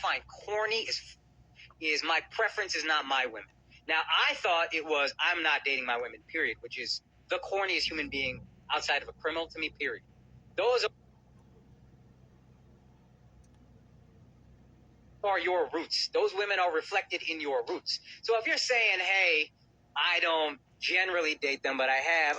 find corny is my preference is not my women. Now, I thought it was I'm not dating my women, period, which is the corniest human being outside of a criminal to me, period. Those are your roots. Those women are reflected in your roots. So if you're saying, hey, I don't generally date them, but I have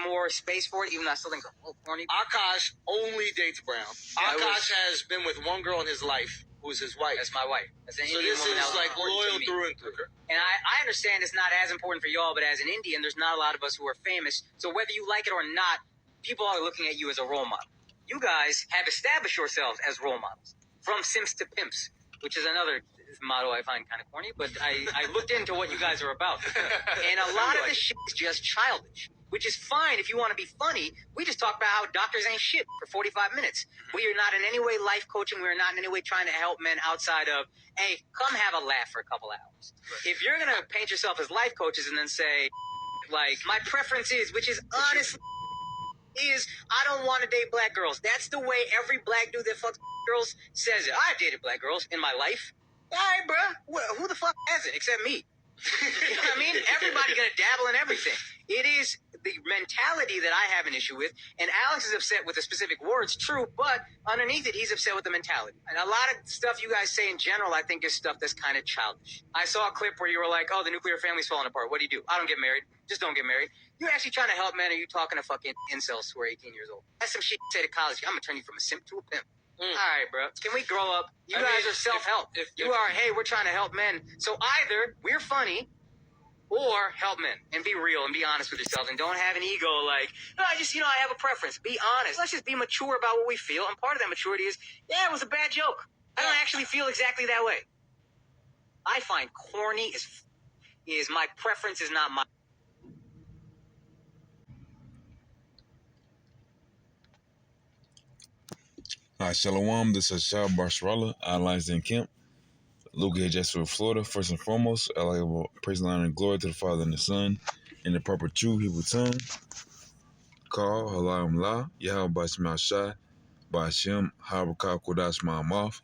more space for it, even though I still think they're a little corny. Akash only dates Brown. Akash has been with one girl in his life, who's his wife. That's my wife. That's an so Indian this woman is like loyal through and through. And I understand it's not as important for y'all, but as an Indian, there's not a lot of us who are famous. So whether you like it or not, people are looking at you as a role model. You guys have established yourselves as role models. From simps to pimps, which is another motto I find kind of corny, but I looked into what you guys are about. And a lot of this shit is just childish, which is fine if you want to be funny. We just talk about how doctors ain't shit for 45 minutes. We are not in any way life coaching. We are not in any way trying to help men outside of, hey, come have a laugh for a couple hours. Right. If you're going to paint yourself as life coaches and then say, like, my preference is, which is honestly, is I don't want to date black girls. That's the way every black dude that fucks girls says it. I've dated black girls in my life. All right, bro. Who the fuck hasn't except me? You know what I mean? Everybody gonna dabble in everything. It is the mentality that I have an issue with, and Alex is upset with the specific words, true, but underneath it, he's upset with the mentality. And a lot of stuff you guys say in general, I think is stuff that's kind of childish. I saw a clip where you were like, oh, the nuclear family's falling apart. What do? I don't get married. Just don't get married. You're actually trying to help men, or you talking to fucking incels who are 18 years old? That's some shit you say to college. I'm gonna turn you from a simp to a pimp. All right, bro. Can we grow up? You guys are self-help. Hey, we're trying to help men. So either we're funny or help men and be real and be honest with yourself and don't have an ego like, no, I have a preference. Be honest. Let's just be mature about what we feel. And part of that maturity is, yeah, it was a bad joke. I don't actually feel exactly that way. I find corny is my preference is not my. Hi, Shalom. This is Shah Barsharallah, Alliance in Kemp, located Jasper, Florida. First and foremost, I like to praise and honor and glory to the Father and the Son in the proper true Hebrew tongue. Call Halam La, Yahweh Bashma Shah, Bashem, Habakah Kodash Ma'amoth.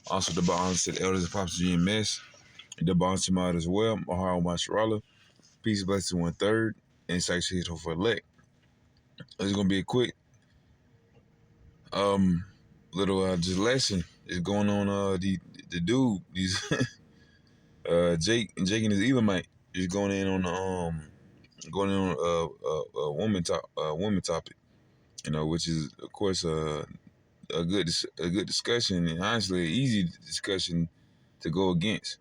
Also, the balance to the elders of Pops GMS, the balance to as well, Mahar Barsharallah. Peace, blessing, 1/3, and sanctification for elect. It's going to be a quick, little just lesson is going on the dude these Jake and his Elamite is going in on a woman topic, which is of course a good discussion, and honestly an easy discussion to go against.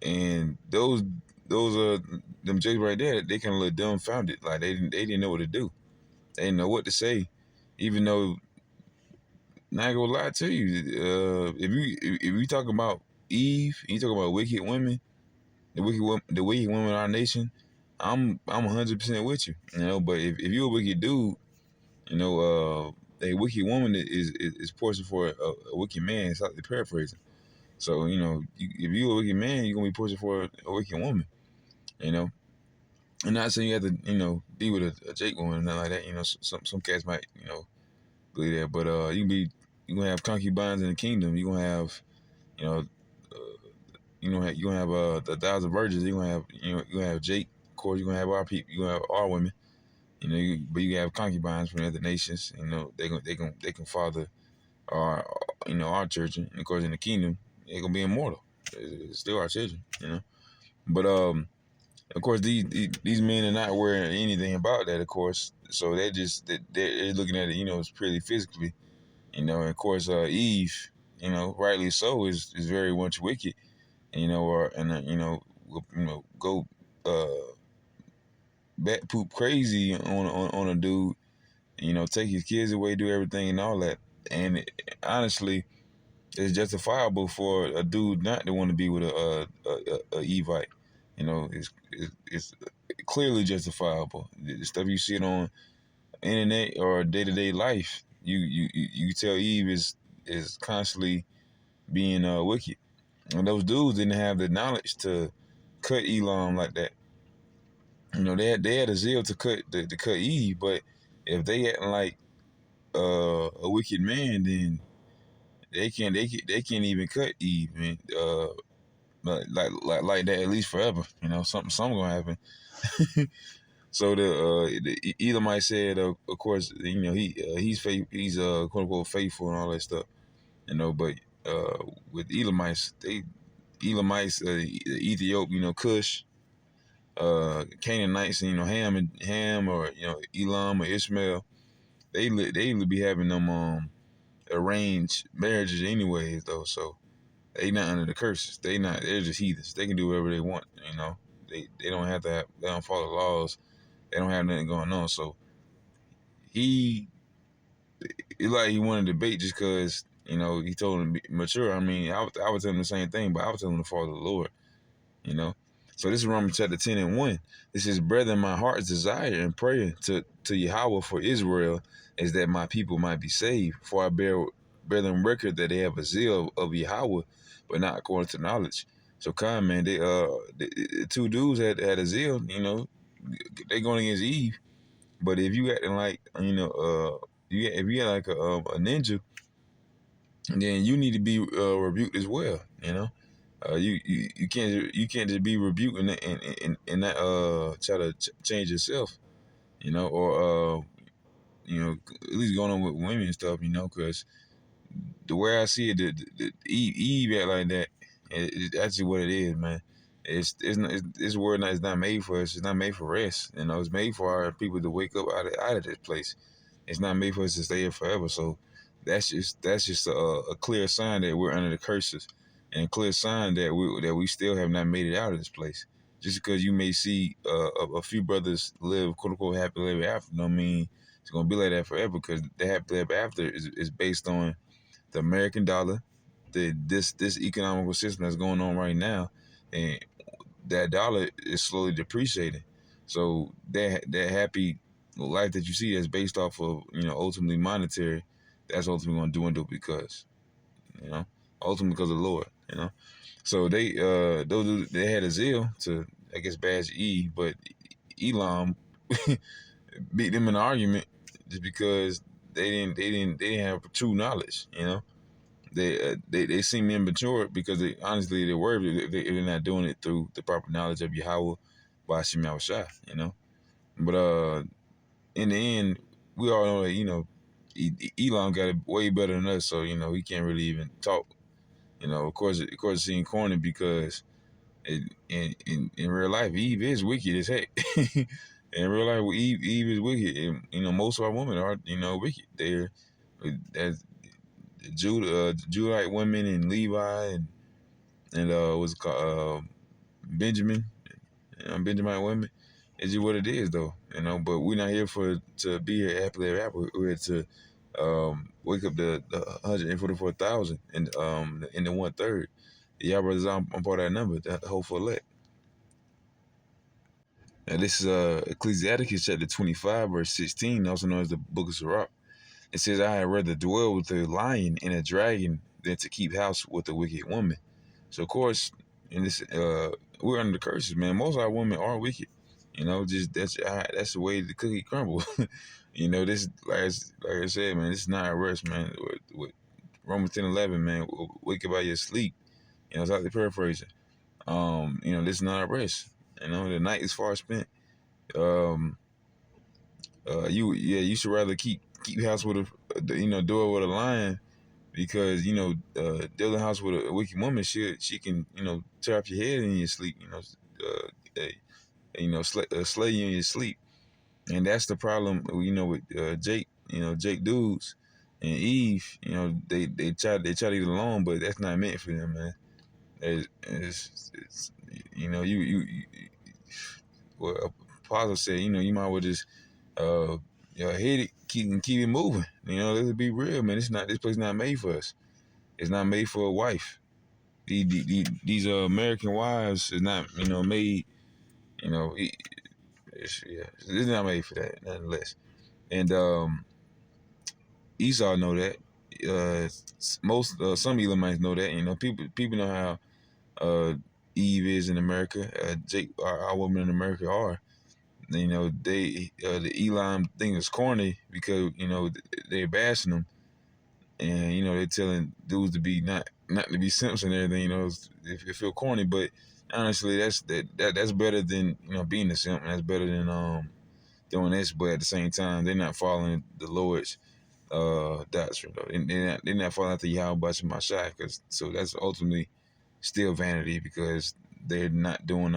And those them Jakes right there, they kind of look dumbfounded, like they didn't know what to do. They didn't know what to say, even though. Not gonna lie to you. If you talk about Eve, you talk about wicked women, the wicked women in our nation, I'm 100% with you. But if you're a wicked dude, a wicked woman is portion for a wicked man. It's like paraphrasing. So if you're a wicked man, you're gonna be portion for a wicked woman. I'm not saying you have to be with a Jake woman or nothing like that. Some cats might believe that, but you're gonna have concubines in the kingdom. You're gonna have, you're gonna have 1,000 virgins. You're gonna have Jake. Of course, you're gonna have our people. You're gonna have our women. But you have concubines from other nations. They can father our children. And of course, in the kingdom, they're gonna be immortal. It's still our children. But of course, these men are not worrying anything about that. Of course, so they're looking at it. It's purely physically. And of course, Eve, rightly so, is very much wicked. Go bat poop crazy on a dude. Take his kids away, do everything and all that. And honestly, it's justifiable for a dude not to want to be with a Evite. It's clearly justifiable. The stuff you see it on internet or day-to-day life, you tell Eve is constantly being wicked. And those dudes didn't have the knowledge to cut Elam like that. They had a zeal to cut Eve, but if they acting like a wicked man, then They can't even cut Eve, man. Like that at least forever. You know, something gonna happen. So the Elamite said, of course, you know he's quote unquote faithful and all that stuff. You know, but with Elamites, Ethiopia, you know, Cush, Canaanites, you know, Ham or you know Elam or Ishmael, they be having them arranged marriages anyways though. So they not under the curses. They're just heathens. They can do whatever they want. You know, they don't have to they don't follow laws. They don't have nothing going on. So he it's like he wanted to debate just because you know he told him to be mature. I mean, I would tell him the same thing, but I would tell him to follow the Lord. You know. So this is Romans chapter 10 and 1. This is, brethren, my heart's desire and prayer to Yahweh for Israel is that my people might be saved. For I bear brethren record that they have a zeal of Yahweh, but not according to knowledge. So come, man, the two dudes had a zeal, you know, they going against Eve. But if you acting like, you know, if you act like a ninja, then you need to be rebuked as well, you know. You can't just be rebuking and not try to change yourself, you know, or you know, at least going on with women and stuff, you know, because the way I see it, the Eve act like that, it's actually what it is, man. It's not, this word is not made for us. It's not made for rest. You know, it's made for our people to wake up out of this place. It's not made for us to stay here forever. So that's just a clear sign that we're under the curses, and a clear sign that we still have not made it out of this place. Just because you may see a few brothers live quote unquote happily ever after, don't mean it's gonna be like that forever. Because the happily ever after is based on the American dollar, this economical system that's going on right now, and that dollar is slowly depreciating. So that happy life that you see that's based off of, you know, ultimately monetary, that's ultimately going to dwindle because, you know, ultimately because of the Lord, you know. So they had a zeal to, I guess, bash Eve, but Elam beat them in an argument just because they didn't have true knowledge, you know. They seem immature because honestly they're worried if they're not doing it through the proper knowledge of Yahweh by Hashem Yahushua, you know. But in the end, we all know that, you know, Elam got it way better than us, so you know he can't really even talk. You know, of course, it seems corny because in real life Eve is wicked as heck. In real life, Eve is wicked, and you know most of our women are, you know, wicked. They're as Judite women and Levi and what's it called Benjamin, you know, Benjamite women. It's just what it is, though, you know. But we're not here to be here happily ever after. We're here to wake up the 144,000 and in the 1/3. Y'all brothers, I'm part of that number, that hopeful elect. Now this is Ecclesiasticus chapter 25 verse 16, also known as the Book of Sirach. It says, "I had rather dwell with a lion and a dragon than to keep house with a wicked woman." So of course, in this, we're under the curses, man. Most of our women are wicked. You know, just that's the way the cookie crumbles. You know, this like I said, man, this is not a rest, man. With Romans 10:11, man, wake up out your sleep. You know, it's like the paraphrasing. You know, this is not a rest. You know, the night is far spent. Um, you should rather keep house with you know, do it with a lion because you know dealing house with a wicked woman, she can, you know, tear off your head in your sleep, you know, slay you in your sleep, and that's the problem, you know, with Jake, you know, Jake dudes and Eve, you know, they try to get along, but that's not meant for them, man. It's you know, well, Apostle said, you know, you might well just hit it, keep it moving. You know, let's be real, man. This place not made for us. It's not made for a wife. These American wives is not, you know, made. You know, it's not made for that, nonetheless. And Esau know that. Some Elamites know that. You know, people know how Eve is in America. Jake, our women in America are. You know, the Elam thing is corny because, you know, they're bashing them. and they're telling dudes to be not to be simps and everything. If it feel corny, but honestly, that's better than being a simp. And that's better than doing this. But at the same time, they're not following the Lord's doctrine though. And they're not following after Yahweh Shai, because so that's ultimately still vanity, because they're not doing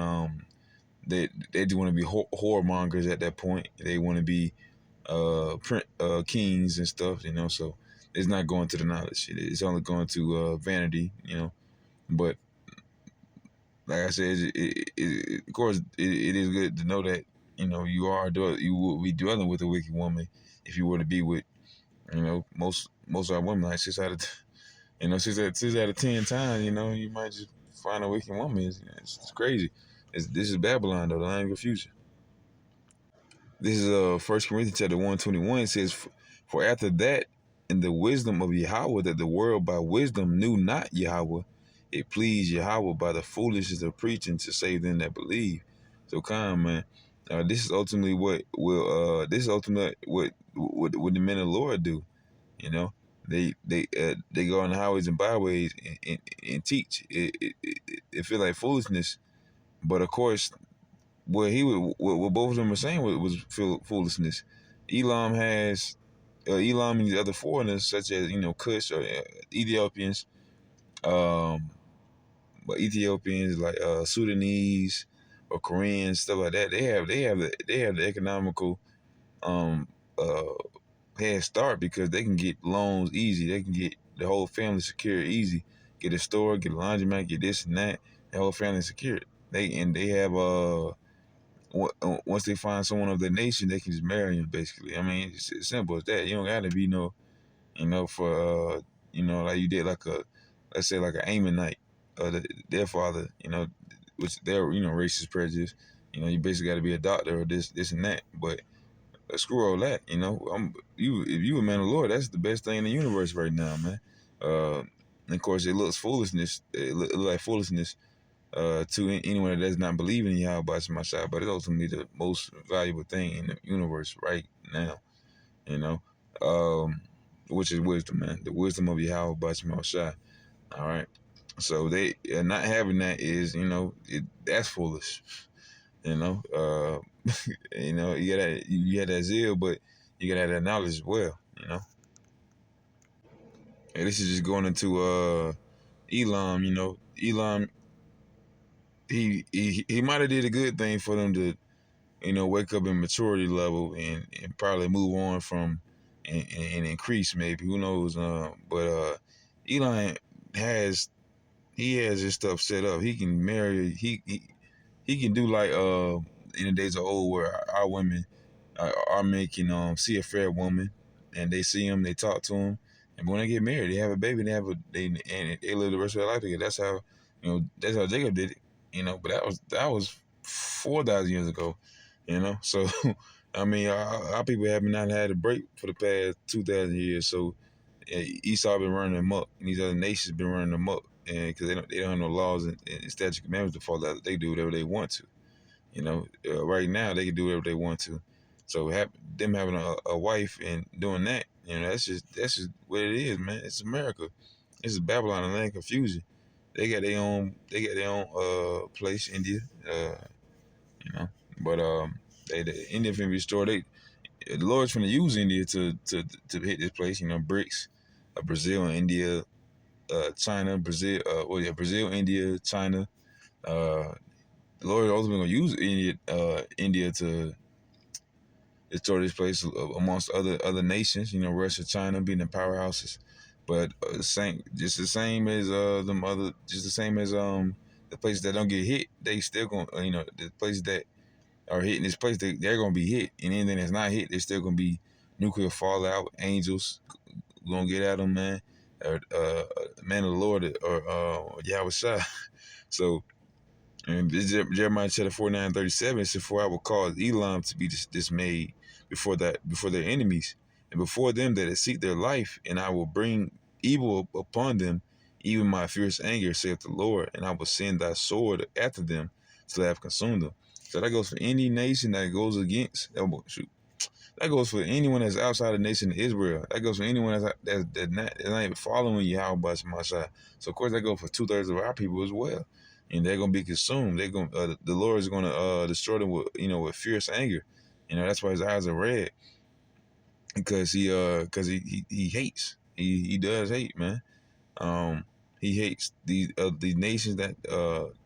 they just want to be whoremongers at that point. They want to be print kings and stuff, so it's not going to the knowledge. It's only going to vanity, but like I said, of course it is good to know that you will be dwelling with a wicked woman if you were to be with most of our women, like 6 out of 10 times, you might just find a wicked woman. It's crazy. This is Babylon though, the land of confusion. This is 1 Corinthians chapter 1:21. It says, "For after that, in the wisdom of Yahweh, that the world by wisdom knew not Yahweh, it pleased Yahweh by the foolishness of preaching to save them that believe." So, come man, this is ultimately what the men of the Lord do. They go on the highways and byways and teach. It feel like foolishness, but of course, what both of them were saying was foolishness. Elam has Elam and these other foreigners, such as Kush or Ethiopians, but Ethiopians like Sudanese or Koreans, stuff like that. They have the economical um uh head start, because they can get loans easy. They can get the whole family secured easy. Get a store, get a laundromat, get this and that. The whole family secured. They have once they find someone of their nation, they can just marry him. Basically, I mean, it's as simple as that. You don't got to be for like you did like let's say like an Ammonite, their father, which they're racist prejudice. You basically got to be a doctor or this and that. But screw all that. If you a man of the Lord, that's the best thing in the universe right now, man. And of course, it looks foolishness. It look like foolishness to anyone that does not believe in Yahweh by my side, but it's ultimately the most valuable thing in the universe right now, you know, um, which is wisdom, man. The wisdom of Yahweh by my side. All right. So they not having that is, that's foolish. You know, you got that zeal, but you gotta have that knowledge as well. And this is just going into Elam. Elam, he might have did a good thing for them to wake up in maturity level and probably move on from and increase, maybe, who knows. But Elon has his stuff set up. He can marry. He can do like in the days of old, where our women, our men can see a fair woman, and they see him, they talk to him, and when they get married, they have a baby, they live the rest of their life together. That's how Jacob did it. But that was 4,000 years ago. So I mean, our people have not had a break for the past 2,000 years. So Esau been running them up, and these other nations been running them up, and because they don't have no laws and statute commandments to follow, they do whatever they want to. Right now they can do whatever they want to. So them having a wife and doing that, that's just what it is, man. It's America. This is Babylon, the land of confusion. They got their own place, India. You know, but the India finna restore. The Lord's finna use India to hit this place. BRICS, Brazil and India, China, Brazil. Brazil, India, China. The Lord ultimately gonna use India to restore this place amongst other nations. Russia, China being the powerhouses, but just the same as the places that don't get hit, they still gonna the places that are hitting this place, they're gonna be hit, and anything that's not hit, there's still gonna be nuclear fallout. Angels gonna get at them, man. Man of the Lord or Yahweh Shai. So. And Jeremiah chapter 49:37 says, "For I will cause Elam to be dismayed before their enemies, and before them that seek their life, and I will bring evil upon them, even my fierce anger, saith the Lord, and I will send thy sword after them till I have consumed them." So that goes for any nation that goes against That goes for anyone that's outside the nation of Israel. That goes for anyone that's not even following Yahweh Shemashah. So of course that goes for 2/3 of our people as well, and they're gonna be consumed. They're gonna the Lord is gonna destroy them with with fierce anger. That's why his eyes are red because he hates. He does hate, man. Um, he hates these nations that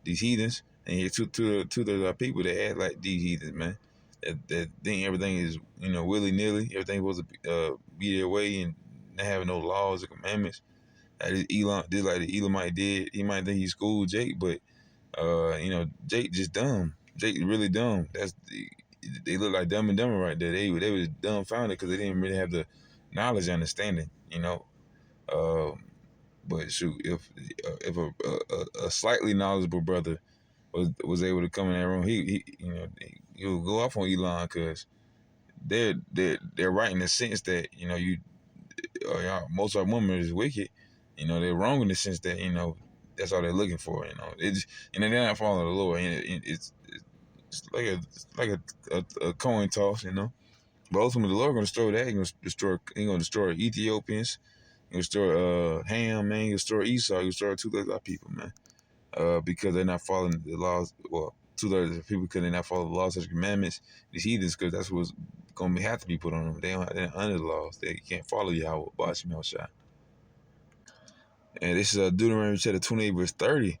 these heathens, and he hates two of our people that act like these heathens, man. That think everything is willy nilly. Everything supposed to be their way and not having no laws or commandments. Elam did like the Elamite did. He might think he schooled Jake, but Jake just dumb. Jake really dumb. They look like Dumb and Dumber right there. They was dumbfounded because they didn't really have the knowledge, understanding. Um, but shoot, if a slightly knowledgeable brother was able to come in that room, he'll go off on Elon because they're right in the sense that most of our women is wicked. They're wrong in the sense that that's all they're looking for. They're not following the Lord. And it's like a coin toss. But ultimately, the Lord gonna destroy that. He gonna destroy Ethiopians. He gonna destroy Ham, man. He gonna destroy Esau. He gonna destroy 2/3 of our people, man. Because they're not following the laws. Well, 2/3 of the people because they're not following the laws, such commandments. These heathens, because that's what's gonna have to be put on them. They're under the laws. They can't follow Yahweh, Bashim El Shai. And this is Deuteronomy chapter 28, verse 30.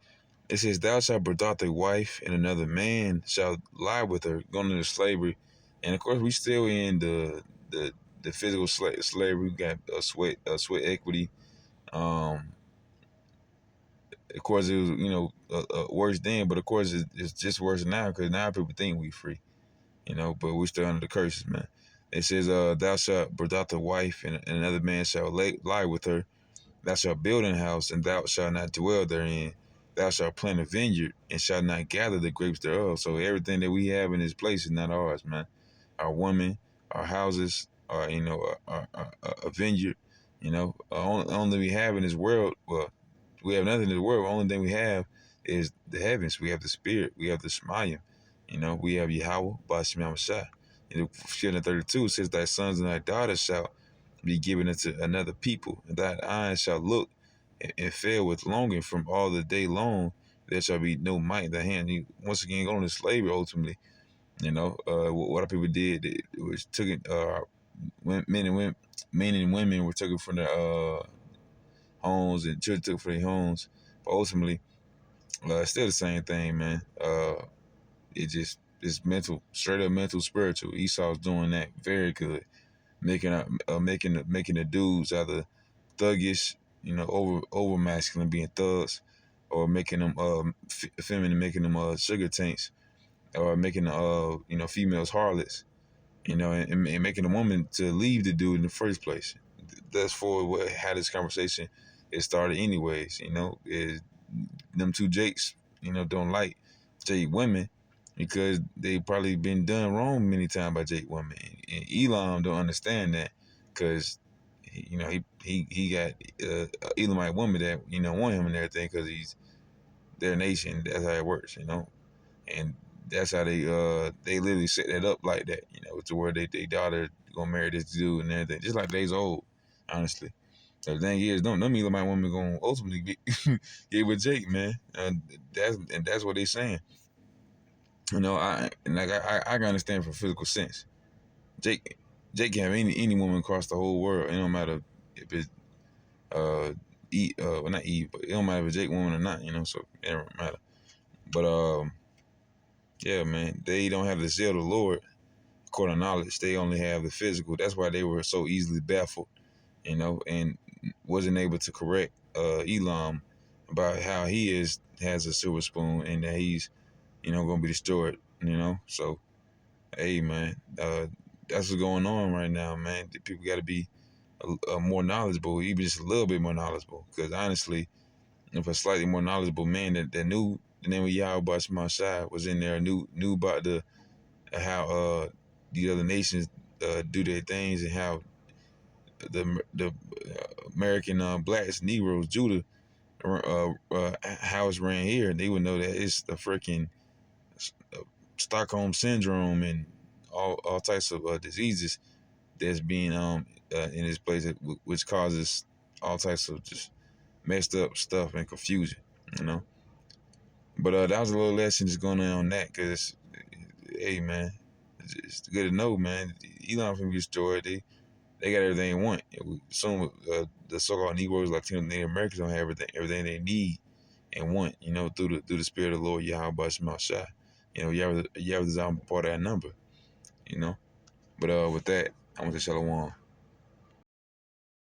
It says, "Thou shalt betroth a wife, and another man shall lie with her," going into slavery. And of course, we still in the physical slavery. We got sweat equity. Um, of course, it was worse then, but of course, it's just worse now because now people think we free. But we're still under the curses, man. It says, "Thou shalt betroth a wife, and another man shall lie with her. Thou shalt build an house, and thou shalt not dwell therein. Thou shalt plant a vineyard, and shalt not gather the grapes thereof." So everything that we have in this place is not ours, man. Our women, our houses, a vineyard. Only we have in this world. Well, we have nothing in this world. The only thing we have is the heavens. We have the Spirit. We have the Shemayim. We have Yahweh, Bashim Yahweh. In the 32, it says, "Thy sons and thy daughters shall be given unto another people, and thine eyes shall look and fail with longing from all the day long. There shall be no might in thy hand." You once again going to slavery ultimately. What our people did, it was took it. Men and women were taken from their homes, and children took from their homes. But ultimately, it's still the same thing, man. It's mental, straight up mental, spiritual. Esau's doing that very good, making the dudes either thuggish, over masculine, being thugs, or making them feminine, making them sugar tanks, or making females harlots, and making a woman to leave the dude in the first place. That's for how this conversation is started, anyways. Is them two Jakes, don't like Jake women because they probably been done wrong many times by Jake women, and Elam don't understand that because he got Elamite woman that want him and everything because he's their nation. That's how it works, and that's how they literally set that up like that, to where they daughter gonna marry this dude and everything, just like days old, honestly. The thing is, them Elamite women gonna ultimately get with Jake, man. That's what they saying. I can understand from physical sense. Jake can have any woman across the whole world. It don't matter if it's well, not Eve, but it don't matter if it's Jake woman or not. So it don't matter. But yeah, man, they don't have the zeal of the Lord, according to knowledge. They only have the physical. That's why they were so easily baffled, and wasn't able to correct Elam about how he has a silver spoon and that he's gonna be destroyed. So hey, man, that's what's going on right now, man. The people got to be more knowledgeable, even just a little bit more knowledgeable. Because honestly, if a slightly more knowledgeable man that knew the name of Yahweh Shai was in there, knew about how the other nations do their things, and how the American blacks, Negroes, Judah, how it's ran here, they would know that it's the freaking Stockholm syndrome and all types of diseases that's being in this place, which causes all types of just messed up stuff and confusion, you know. But that was a little lesson just going on that, because hey man, it's good to know, man. Elam from destroyed. They got everything they want. Some the so-called Negroes, Latino, Native Americans don't have everything they need and want, you know, through the Spirit of the Lord Yahweh Shema Shai. You know, Yahweh is part of that number, you know. But with that, I want to say Shalom.